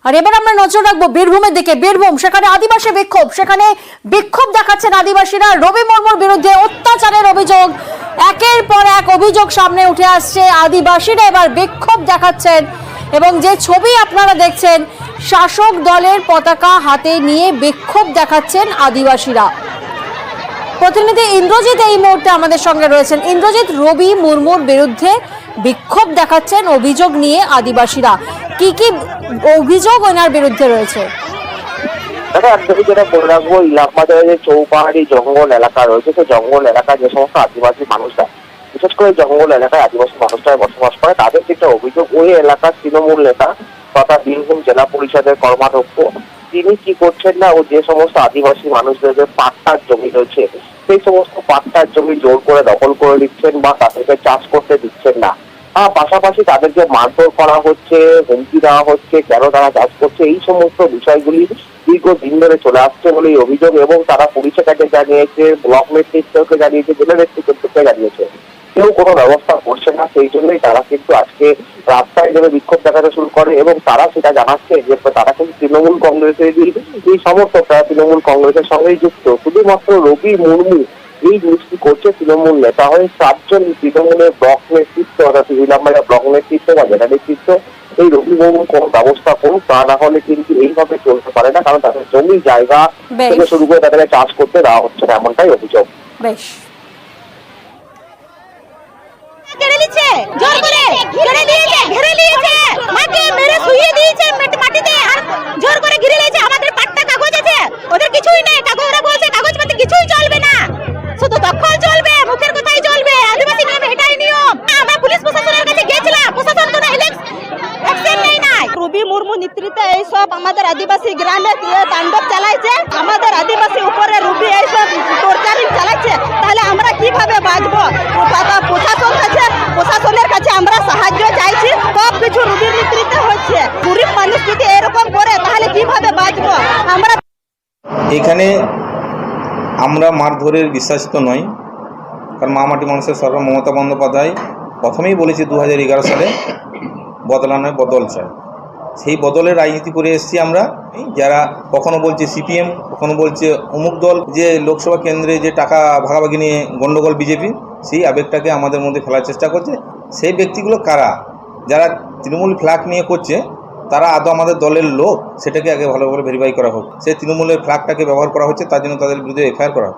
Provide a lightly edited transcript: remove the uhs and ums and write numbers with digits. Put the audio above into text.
আর এবার আমরা নজর রাখবো বীরভূমের দিকে। বীরভূম, সেখানে আদিবাসী বিক্ষোভ, সেখানে বিক্ষোভ দেখাচ্ছেন আদিবাসীরা। রবি মুর্মুর বিরুদ্ধে অত্যাচারের অভিযোগ, একের পর এক অভিযোগ সামনে উঠে আসছে। আদিবাসীরা এবার বিক্ষোভ দেখাচ্ছেন এবং যে ছবি আপনারা দেখছেন, শাসক দলের পতাকা হাতে নিয়ে বিক্ষোভ দেখাচ্ছেন আদিবাসীরা। প্রতিনিধি ইন্দ্রজিৎ এই মুহূর্তে আমাদের সঙ্গে রয়েছেন। ইন্দ্রজিৎ, রবি মুর্মুর বিরুদ্ধে বিক্ষোভ দেখাচ্ছেন অভিযোগ নিয়ে আদিবাসীরা, কি কি অভিযোগ ওনার বিরুদ্ধে রয়েছে? যেটা বলে রাখবো, ইলামবাজারে যে চৌপাহাড়ি জঙ্গল এলাকা রয়েছে, সেই জঙ্গল এলাকায় যে সমস্ত আদিবাসী মানুষরা, বিশেষ করে জঙ্গল এলাকায় আদিবাসী মানুষরা বসবাস করে, তাদের যেটা অভিযোগ, ওই এলাকার তৃণমূল নেতা তথা বীরভূম জেলা পরিষদের কর্মাধ্যক্ষ তিনি কি করছেন না, ও যে সমস্ত আদিবাসী মানুষদের যে পাট্টার জমি রয়েছে, সেই সমস্ত পাট্টার জমি জোর করে দখল করে দিচ্ছেন বা তাদেরকে চাষ করতে দিচ্ছেন না। পাশাপাশি তাদেরকে মারধর করা হচ্ছে, হুমকি দেওয়া হচ্ছে, কেন তারা চাষ করছে, এই সমস্ত বিষয়গুলি দীর্ঘদিন ধরে চলে আসছে বলেই অভিযোগ। এবং তারা পুলিশের কাছে জানিয়েছে, ব্লক নেতৃত্বকে জানিয়েছে, জেলা নেতৃত্বকে জানিয়েছে, কেউ কোনো ব্যবস্থা করছে না। সেই জন্যই তারা কিন্তু আজকে রাস্তায় নেমে বিক্ষোভ দেখাতে শুরু করে এবং তারা সেটা জানাচ্ছে যে তারা কিন্তু তৃণমূল কংগ্রেসের এই সমর্থক, তারা তৃণমূল কংগ্রেসের সঙ্গেই যুক্ত। শুধুমাত্র রবি মুর্মু এই জিনিসটি করছে তৃণমূল নেতা হয়ে। 7 জন তৃণমূলের ব্লক নেতৃত্ব, অর্থাৎ ইলামবাজার ব্লক নেতৃত্ব বা জেলা নেতৃত্ব, এই রবি মুর্মু কোনো ব্যবস্থা করুক, তা না হলে কিন্তু এইভাবে চলতে পারে না। কারণ তাদের জমি জায়গা থেকে শুরু করে তাদেরকে চাষ করতে দেওয়া হচ্ছে না, এমনটাই অভিযোগ। বেশ, ওদের কিছুই নেই, ওরা বলছে কাগজপত্র কিছুই চলবে না, শুধু দখল চলবে, মুখের কথাই চলবে। আদিবাসী নিয়ম, এটাই নিয়ম। আমরা পুলিশ প্রশাসনের কাছে গেছিলাম, প্রশাসন কোনো অ্যাকশন নেই নাই। রবি মুর্মু নেতৃত্বে এইসব আমাদের আদিবাসী গ্রামে তাণ্ডব চালাইছে, আমাদের আদিবাসী উপরে রবি এইসব টর্চারিং চালাচ্ছে। তাহলে আমরা কিভাবে বাঁচবো? প্রশাসনের কাছে আমরা সাহায্য চাইছি, সব কিছু রবির নেতৃত্বে হচ্ছে। গরিব মানুষ যদি এরকম করে তাহলে কিভাবে বাঁচবো? আমরা এখানে আমরা মারধরের বিশ্বাসিত নই, কারণ মাটি মানুষের সরকার মমতা বন্দ্যোপাধ্যায় প্রথমেই বলেছে 2011 সালে বদলানোর বদল চাই। সেই বদলের রাজনীতি করে এসেছি আমরা, যারা কখনো বলছে সিপিএম, কখনো বলছে অমুক দল, যে লোকসভা কেন্দ্রে যে টাকা ভাগাভাগি নিয়ে গণ্ডগোল বিজেপি, সেই আবেগটাকে আমাদের মধ্যে ফেলার চেষ্টা করছে। সেই ব্যক্তিগুলো কারা, যারা তৃণমূল ফ্ল্যাগ নিয়ে করছে, তারা আদৌ আমাদের দলের লোক, সেটাকে আগে ভালো করে ভেরিফাই করা হোক। সেই তৃণমূলের ফ্ল্যাগটাকে ব্যবহার করা হচ্ছে, তার জন্য তাদের বিরুদ্ধে এফআইআর করা হোক।